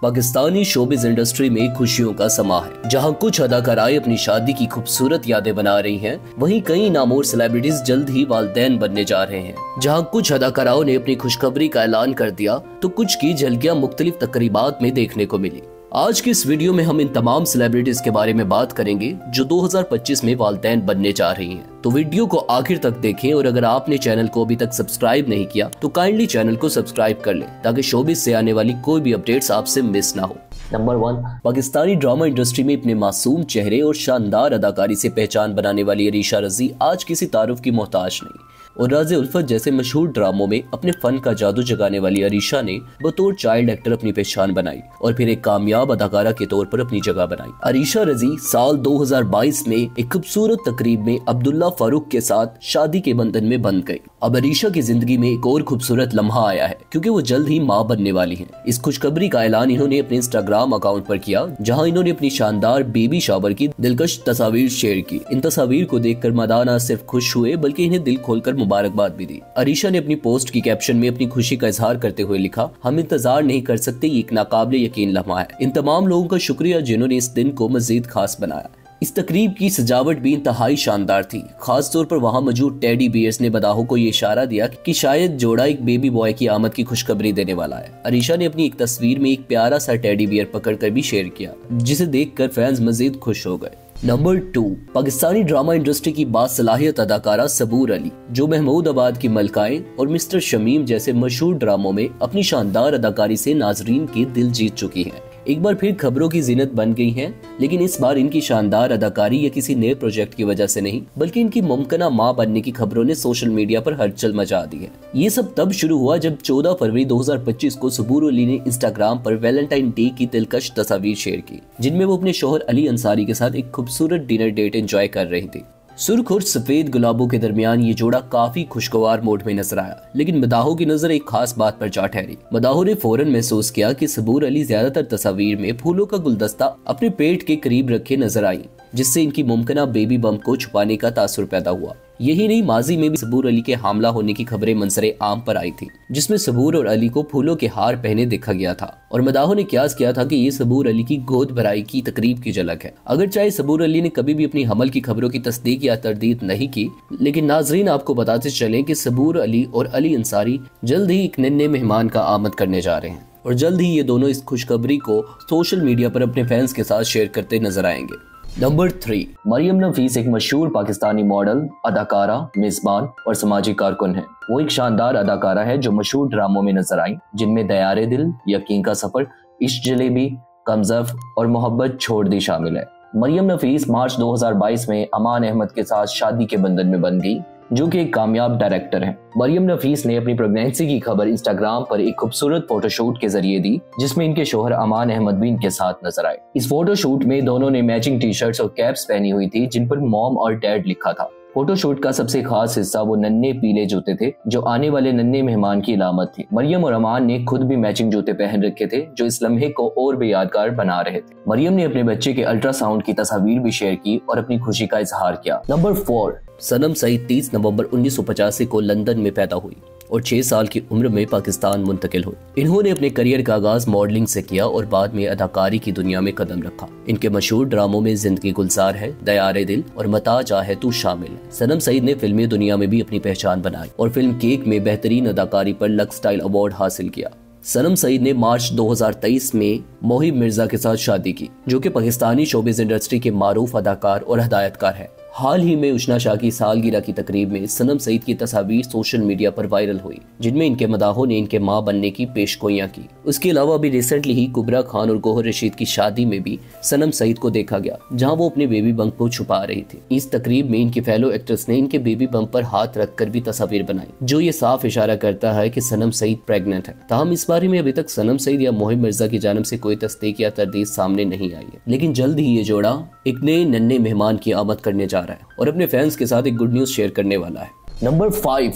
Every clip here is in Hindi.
पाकिस्तानी शोबिज इंडस्ट्री में खुशियों का समा है। जहां कुछ अदाकाराएं अपनी शादी की खूबसूरत यादें बना रही हैं, वहीं कई नामवर सेलिब्रिटीज जल्द ही वालिदैन बनने जा रहे हैं। जहां कुछ अदाकाराओं ने अपनी खुशखबरी का ऐलान कर दिया, तो कुछ की झलकियां मुख्तलिफ तकरीबात में देखने को मिली। आज की इस वीडियो में हम इन तमाम सेलिब्रिटीज के बारे में बात करेंगे जो 2025 में वालिदैन बनने जा रही हैं। तो वीडियो को आखिर तक देखें और अगर आपने चैनल को अभी तक सब्सक्राइब नहीं किया तो काइंडली चैनल को सब्सक्राइब कर लें ताकि शोबिज से आने वाली कोई भी अपडेट्स आपसे मिस ना हो। नंबर 1, पाकिस्तानी ड्रामा इंडस्ट्री में अपने मासूम चेहरे और शानदार अदाकारी से पहचान बनाने वाली अरीशा रजी आज किसी तारुफ की मोहताज नहीं और राज़े उल्फत जैसे मशहूर ड्रामों में अपने फन का जादू जगाने वाली अरीशा ने बतौर चाइल्ड एक्टर अपनी पहचान बनाई और फिर एक कामयाब अदाकारा के तौर पर अपनी जगह बनाई। अरीशा रजी साल 2022 में एक खूबसूरत तकरीब में अब्दुल्ला फारूक के साथ शादी के बंधन में बंध गई। अब अरीशा की जिंदगी में एक और खूबसूरत लम्हा आया है क्योंकि वो जल्द ही मां बनने वाली हैं। इस खुशखबरी का ऐलान इन्होंने अपने इंस्टाग्राम अकाउंट पर किया, जहां इन्होंने अपनी शानदार बेबी शावर की दिलकश तस्वीर शेयर की। इन तस्वीर को देखकर मदाह न सिर्फ खुश हुए बल्कि इन्हें दिल खोलकर मुबारकबाद भी दी। अरीशा ने अपनी पोस्ट की कैप्शन में अपनी खुशी का इजहार करते हुए लिखा, हम इंतजार नहीं कर सकते, ये एक नाकाबिले यकीन लम्हा है। इन तमाम लोगों का शुक्रिया जिन्होंने इस दिन को मजीद खास बनाया। इस तकरीब की सजावट भी इंतहाई शानदार थी। खास तौर पर वहां मौजूद टेडी बियर्स ने मदाहों को ये इशारा दिया कि शायद जोड़ा एक बेबी बॉय की आमद की खुशखबरी देने वाला है। अरीशा ने अपनी एक तस्वीर में एक प्यारा सा टेडी बियर पकड़कर भी शेयर किया, जिसे देखकर फैंस मजीद खुश हो गए। नंबर 2, पाकिस्तानी ड्रामा इंडस्ट्री की बासलाहियत अदाकारा सबूर अली, जो महमूदाबाद की मलकाएं और मिस्टर शमीम जैसे मशहूर ड्रामों में अपनी शानदार अदाकारी से नाजरीन के दिल जीत चुकी हैं। एक बार फिर खबरों की जीनत बन गई हैं, लेकिन इस बार इनकी शानदार अदाकारी या किसी नए प्रोजेक्ट की वजह से नहीं बल्कि इनकी मुमकिना मां बनने की खबरों ने सोशल मीडिया पर हलचल मचा दी है। ये सब तब शुरू हुआ जब 14 फरवरी 2025 को सबूर अली ने इंस्टाग्राम पर वैलेंटाइन डे की दिलकश तस्वीर शेयर की, जिनमें वो अपने शौहर अली अंसारी के साथ एक खूबसूरत डिनर डेट एंजॉय कर रही थी। सुर्ख और सफेद गुलाबों के दरमियान ये जोड़ा काफी खुशगवार मूड में नजर आया, लेकिन मदाहों की नजर एक खास बात पर जा ठहरी। मदाहों ने फौरन महसूस किया कि सबूर अली ज्यादातर तस्वीर में फूलों का गुलदस्ता अपने पेट के करीब रखे नजर आई, जिससे इनकी मुमकिना बेबी बम्प को छुपाने का तासुर पैदा हुआ। यही नहीं, माजी में भी सबूर अली के हमला होने की खबरें मंजरे आम पर आई थी, जिसमें सबूर और अली को फूलों के हार पहने देखा गया था और मदाहों ने क्यास किया था कि ये सबूर अली की गोद भराई की तकरीब की झलक है। अगर चाहे सबूर अली ने कभी भी अपनी हमल की खबरों की तस्दीक या तरदीद नहीं की, लेकिन नाजरीन आपको बताते चलें कि सबूर अली और अली अंसारी जल्द ही एक नन्हे मेहमान का आमद करने जा रहे हैं और जल्द ही ये दोनों इस खुशखबरी को सोशल मीडिया पर अपने फैंस के साथ शेयर करते नजर आएंगे। नंबर 3, मरियम नफीस एक मशहूर पाकिस्तानी मॉडल, अदाकारा, मेजबान और समाजी कारकुन है। वो एक शानदार अदाकारा है जो मशहूर ड्रामों में नजर आई, जिनमें दयारे दिल, यकीन का सफर, इश्क जलेबी, कमजफ और मोहब्बत छोड़ दी शामिल है। मरियम नफीस मार्च 2022 में अमान अहमद के साथ शादी के बंधन में बंध गई, जो कि एक कामयाब डायरेक्टर हैं। मरियम नफीस ने अपनी प्रेगनेंसी की खबर इंस्टाग्राम पर एक खूबसूरत फोटोशूट के जरिए दी, जिसमें इनके शौहर अमान अहमद भी इनके साथ नजर आए। इस फोटोशूट में दोनों ने मैचिंग टी शर्ट्स और कैप्स पहनी हुई थी, जिन पर मॉम और डैड लिखा था। फोटोशूट का सबसे खास हिस्सा वो नन्हे पीले जूते थे, जो आने वाले नन्हे मेहमान की इलामत थी। मरियम और अमान ने खुद भी मैचिंग जूते पहन रखे थे, जो इस लम्हे को और भी यादगार बना रहे थे। मरियम ने अपने बच्चे के अल्ट्रासाउंड की तस्वीर भी शेयर की और अपनी खुशी का इजहार किया। नंबर 4, सनम सईद 30 नवंबर 1985 को लंदन में पैदा हुई और 6 साल की उम्र में पाकिस्तान मुंतकिल हुई। इन्होंने अपने करियर का आगाज मॉडलिंग से किया और बाद में अदाकारी की दुनिया में कदम रखा। इनके मशहूर ड्रामों में जिंदगी गुलजार है, दयारे दिल और मता चाहे तू शामिल है। सनम सईद ने फिल्मी दुनिया में भी अपनी पहचान बनाई और फिल्म केक में बेहतरीन अदाकारी पर लक्स स्टाइल अवार्ड हासिल किया। सनम सईद ने मार्च 2023 में मोहिब मिर्जा के साथ शादी की, जो कि पाकिस्तानी शोबिज इंडस्ट्री के मारूफ अदाकार और हदायतकार है। हाल ही में उष्ना शाह की सालगिरह की तकरीब में सनम सईद की तस्वीर सोशल मीडिया पर वायरल हुई, जिनमें इनके मदाहों ने इनके मां बनने की पेशगोइयां की। उसके अलावा भी रिसेंटली ही कुबरा खान और गौहर रशीद की शादी में भी सनम सईद को देखा गया, जहां वो अपने बेबी बम्प को छुपा रही थी। इस तकरीब में इनकी फेलो एक्ट्रेस ने इनके बेबी बम्प पर हाथ रखकर भी तस्वीर बनाई, जो ये साफ इशारा करता है कि सनम सईद प्रेग्नेंट है। ताहम इस बारे में अभी तक सनम सईद या मोहिब मिर्जा की जानिब से कोई तस्दीक या तरदीद सामने नहीं आई है, लेकिन जल्द ही ये जोड़ा एक नए नन्हे मेहमान की आमद करने जा रहा है और अपने फैंस के साथ एक गुड न्यूज शेयर करने वाला है। नंबर 5,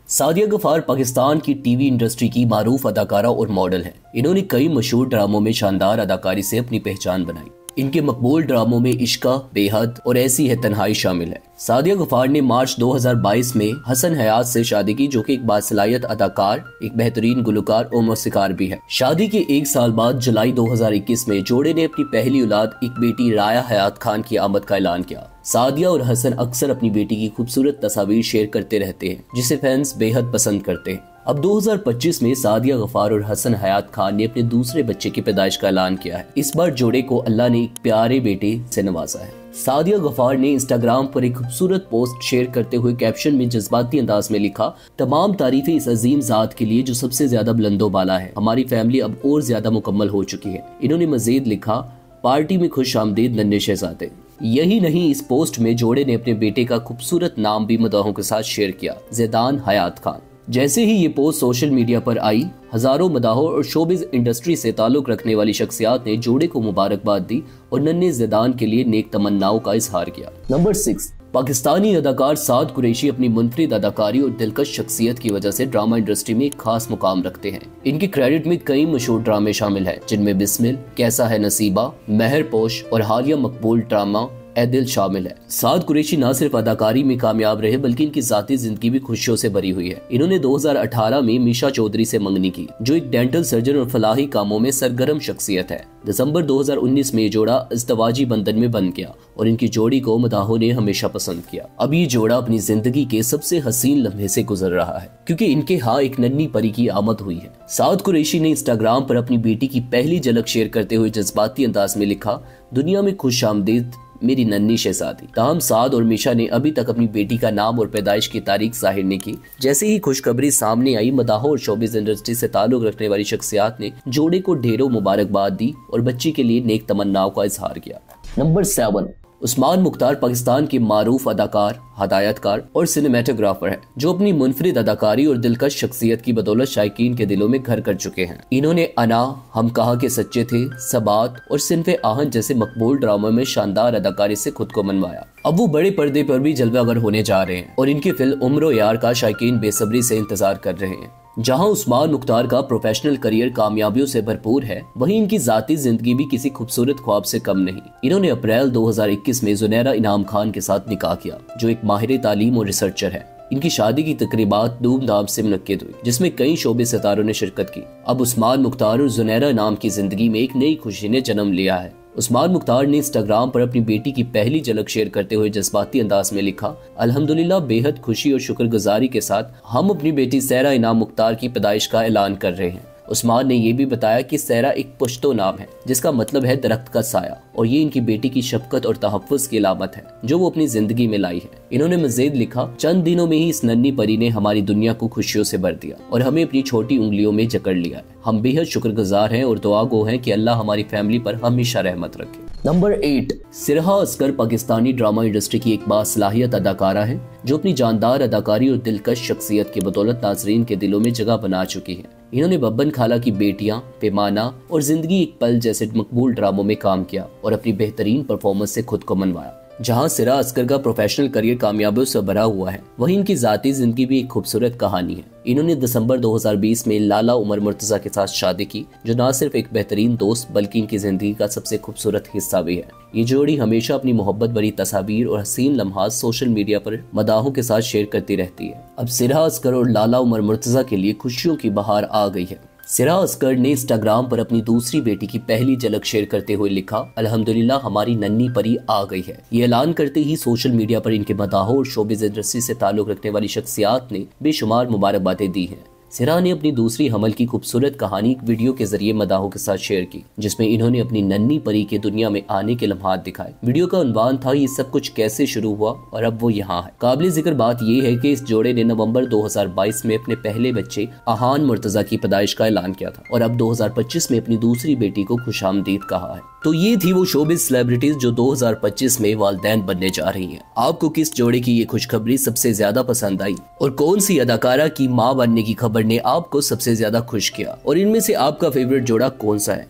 सादिया गफार पाकिस्तान की टीवी इंडस्ट्री की मारूफ अदाकारा और मॉडल है। इन्होंने कई मशहूर ड्रामों में शानदार अदाकारी से अपनी पहचान बनाई। इनके मकबूल ड्रामों में इश्का, बेहद और ऐसी है तन्हाई शामिल है। सादिया गफ्फार ने मार्च 2022 में हसन हयात से शादी की, जो कि एक बासलाहियत अदाकार, एक बेहतरीन गुलकार और मौसीकार भी है। शादी के 1 साल बाद जुलाई 2021 में जोड़े ने अपनी पहली औलाद, एक बेटी राया हयात खान की आमद का ऐलान किया। सादिया और हसन अक्सर अपनी बेटी की खूबसूरत तस्वीर शेयर करते रहते हैं, जिसे फैंस बेहद पसंद करते हैं। अब 2025 में सादिया गफ्फार और हसन हयात खान ने अपने दूसरे बच्चे की पैदाइश का ऐलान किया है। इस बार जोड़े को अल्लाह ने एक प्यारे बेटे से नवाजा है। सादिया गफ्फार ने इंस्टाग्राम पर एक खूबसूरत पोस्ट शेयर करते हुए कैप्शन में जज्बाती अंदाज में लिखा, तमाम तारीफें इस अजीम जात के लिए जो सबसे ज्यादा बुलंदो बाला है। हमारी फैमिली अब और ज्यादा मुकम्मल हो चुकी है। इन्होंने मजीद लिखा, पार्टी में खुश आमदीद नन्हे शहजादे। यही नहीं, इस पोस्ट में जोड़े ने अपने बेटे का खूबसूरत नाम भी मदाहों के साथ शेयर किया, ज़ैदान हयात खान। जैसे ही ये पोस्ट सोशल मीडिया पर आई, हजारों मदाहों और शोबिज इंडस्ट्री से ताल्लुक रखने वाली शख्सियात ने जोड़े को मुबारकबाद दी और नन्हे ज़ैदान के लिए नेक तमन्नाओं का इजहार किया। नंबर 6, पाकिस्तानी अदाकार साद कुरैशी अपनी मुनफरिद अदाकारी और दिलकश शख्सियत की वजह से ड्रामा इंडस्ट्री में एक खास मुकाम रखते हैं। इनके क्रेडिट में कई मशहूर ड्रामे शामिल हैं, जिनमें बिस्मिल, कैसा है नसीबा, महरपोश और हालिया मकबूल ड्रामा ए दिल शामिल है। साद कुरैशी न सिर्फ अदाकारी में कामयाब रहे, बल्कि इनकी जाती जिंदगी भी खुशियों से भरी हुई है। इन्होंने 2018 में मीशा चौधरी से मंगनी की, जो एक डेंटल सर्जन और फलाही कामों में सरगर्म शख्सियत है। दिसंबर 2019 में ये जोड़ा इज़्दवाजी बंधन में बन गया और इनकी जोड़ी को मदाहों ने हमेशा पसंद किया। अब ये जोड़ा अपनी जिंदगी के सबसे हसीन लम्हे से गुजर रहा है, क्योंकि इनके यहाँ एक नन्ही परी की आमद हुई है। साद कुरैशी ने इंस्टाग्राम पर अपनी बेटी की पहली झलक शेयर करते हुए जज्बाती अंदाज में लिखा, दुनिया में खुश आमदीद मेरी नन्ही शहजादी। ताहम साद और मीशा ने अभी तक अपनी बेटी का नाम और पैदाइश की तारीख जाहिर नहीं की। जैसे ही खुशखबरी सामने आई, मदाहों और शोबिज इंडस्ट्री से ताल्लुक रखने वाली शख्सियात ने जोड़े को ढेरों मुबारकबाद दी और बच्ची के लिए नेक तमन्नाओं का इजहार किया। नंबर 7, उस्मान मुख्तार पाकिस्तान के मारूफ अदाकार, हदायतकार और सिनेमेटोग्राफर है, जो अपनी मुनफरिद अदाकारी और दिलकश शख्सियत की बदौलत शायकीन के दिलों में घर कर चुके हैं। इन्होंने अना, हम कहा के सच्चे थे, सबात और सिनफे आहन जैसे मकबूल ड्रामों में शानदार अदाकारी से खुद को मनवाया। अब वो बड़े पर्दे पर भी जलवागर होने जा रहे हैं और इनकी फिल्म उम्रो यार का शायकीन बेसब्री से इंतजार कर रहे हैं। जहां उस्मान मुख्तार का प्रोफेशनल करियर कामयाबियों से भरपूर है, वहीं इनकी जाती जिंदगी भी किसी खूबसूरत ख्वाब से कम नहीं। इन्होंने अप्रैल 2021 में जुनैरा इनाम खान के साथ निकाह किया, जो एक माहिर तालीम और रिसर्चर है। इनकी शादी की तकरीबात धूमधाम से मुनक्किद हुई, जिसमें कई शोबे सितारों ने शिरकत की। अब उस्मान मुख्तार और जुनैरा इनाम की जिंदगी में एक नई खुशी ने जन्म लिया है। उस्मान मुख्तार ने इंस्टाग्राम पर अपनी बेटी की पहली झलक शेयर करते हुए जज्बाती अंदाज में लिखा, अल्हम्दुलिल्लाह, बेहद खुशी और शुक्रगुजारी के साथ हम अपनी बेटी सहरा इनाम मुख्तार की पैदाइश का ऐलान कर रहे हैं। उस्मान ने यह भी बताया कि सहरा एक पश्तो नाम है, जिसका मतलब है दरख्त का साया, और ये इनकी बेटी की शफकत और तहफ़्फ़ुज़ की अलामत है, जो वो अपनी जिंदगी में लाई है। इन्होंने मज़ीद लिखा, चंद दिनों में ही इस नन्ही परी ने हमारी दुनिया को खुशियों से भर दिया और हमें अपनी छोटी उंगलियों में जकड़ लिया है। हम बेहद शुक्रगुजार हैं और दुआ गो हैं कि अल्लाह हमारी फैमिली पर हमेशा रहमत रखे। Number 8, Siraha Oscar Pakistani drama industry की एक बासलाहियत अदाकारा है, जो अपनी जानदार अदाकारी और दिलकश शख्सियत की बदौलत नाजरीन के दिलों में जगह बना चुकी है। इन्होंने बब्बन खाला की बेटियां, पैमाना और जिंदगी एक पल जैसे मकबूल ड्रामों में काम किया और अपनी बेहतरीन परफॉर्मेंस से खुद को मनवाया। जहां सिरा अस्कर का प्रोफेशनल करियर कामयाबियों से भरा हुआ है, वहीं इनकी जाती जिंदगी भी एक खूबसूरत कहानी है। इन्होंने दिसंबर 2020 में लाला उमर मुर्तजा के साथ शादी की, जो न सिर्फ एक बेहतरीन दोस्त बल्कि इनकी जिंदगी का सबसे खूबसूरत हिस्सा भी है। ये जोड़ी हमेशा अपनी मोहब्बत भरी तस्वीर और हसीन लम्हात सोशल मीडिया पर मदाहों के साथ शेयर करती रहती है। अब सिरा अस्कर और लाला उमर मुर्तजा के लिए खुशियों की बहार आ गई है। सिरा अस्कर ने इंस्टाग्राम पर अपनी दूसरी बेटी की पहली झलक शेयर करते हुए लिखा, अल्हम्दुलिल्लाह, हमारी नन्ही परी आ गई है। ये ऐलान करते ही सोशल मीडिया पर इनके मदाहों और शोबिज इंडस्ट्री से ताल्लुक रखने वाली शख्सियात ने बेशुमार मुबारकबादें दी हैं। सिरा ने अपनी दूसरी हमल की खूबसूरत कहानी एक वीडियो के जरिए मदाहों के साथ शेयर की, जिसमें इन्होंने अपनी नन्ही परी के दुनिया में आने के लम्हात दिखाए। वीडियो का उन्वान था, ये सब कुछ कैसे शुरू हुआ और अब वो यहाँ है। काबिल जिक्र बात यह है कि इस जोड़े ने नवंबर 2022 में अपने पहले बच्चे आहान मुर्तजा की पैदाइश का ऐलान किया था और अब 2025 में अपनी दूसरी बेटी को खुशामदीद कहा है। तो ये थी वो शोबिज सेलिब्रिटीज जो 2025 में वालिदैन बनने जा रही हैं। आपको किस जोड़े की ये खुशखबरी सबसे ज्यादा पसंद आई और कौन सी अदाकारा की मां बनने की खबर ने आपको सबसे ज्यादा खुश किया, और इनमें से आपका फेवरेट जोड़ा कौन सा है?